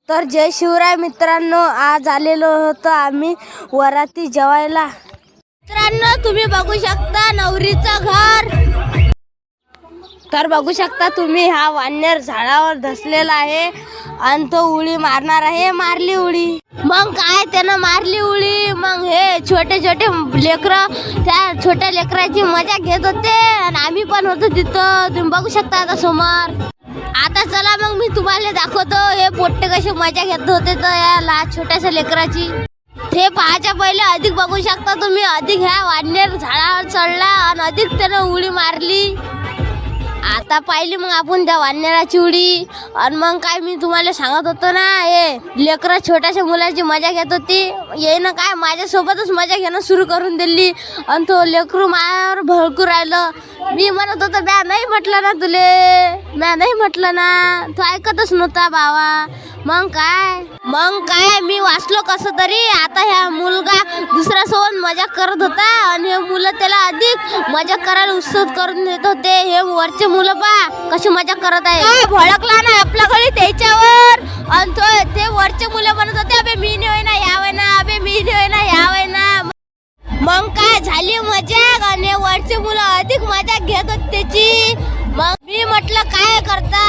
तर जय शिवराय मित्रांनो, आज आलेलो होतो आम्ही वराती जेवायला. मित्रांनो तुम्ही बघू शकता नवरीचं घर. तर बघू शकता तुम्ही हा वानर झाडावर धसलेला आहे आणि तो उडी मारणार आहे. मारली उडी, मग काय त्यानं मारली उडी. मग हे छोटे छोटे लेकरं त्या छोट्या लेकराची मजा घेत होते आणि आम्ही पण होतो तिथं. तुम्ही बघू शकता आता समोर. आता चला मग मी तुम्हाला दाखवतो हे पोट्टे कशी मजा घेत होते तर या छोट्याशा लेकराची. ते पाहायच्या पहिले अधिक बघू शकता तुम्ही. अधिक ह्या वानर झाडावर चढला आणि अधिक त्यानं उडी मारली. आता पाहिली मग आपण त्या वानराची उडी. आणि मग काय मी तुम्हाला सांगत होतो ना, हे लेकरं छोट्याशा मुलाची मजा घेत होती. ये ना काय माझ्यासोबतच मजा घेणं सुरू करून दिली आणि तो लेकरू माझ्यावर भडकू राहिलं. मी म्हणत होतो म्या नाही म्हटलं ना तुले, म्या नाही म्हटलं ना, तू ऐकतच नव्हता बाबा. मग काय मी वाचलो कसं तरी. आता ह्या मुलगा दुसऱ्या सोबत मजा करत होता आणि हे मुलं त्याला अधिक मजा करायला उत्सुक करून देत होते. हे वरचे मुलं पा कशी मजा करत आहे. भडकला ना आपल्या घरी त्याच्यावर आणि ते वरचे मुलं म्हणत होते अबे मी नाही ना यावे ना, अबे मी नाही ना यावे ना. मग काय झाली मजा आणि वरचे मुलं अधिक मजा घेत होते त्याची. मग मी म्हटलं काय करता,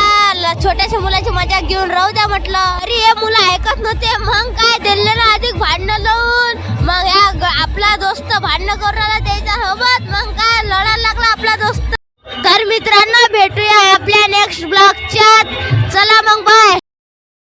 छोट्याशा मुलाची मजा घेऊन राहू द्या म्हटलं. अरे हे मुलं ऐकत नव्हते. मग काय दिले ना अधिक भांडणं लावून. मग या आपला दोस्त भांडणं करून आला त्याच्यासोबत. मग काय लढायला लागला आपला दोस्त. तर मित्रांनो भेटूया आपल्या नेक्स्ट ब्लॉगच्यात. चला मग बाय.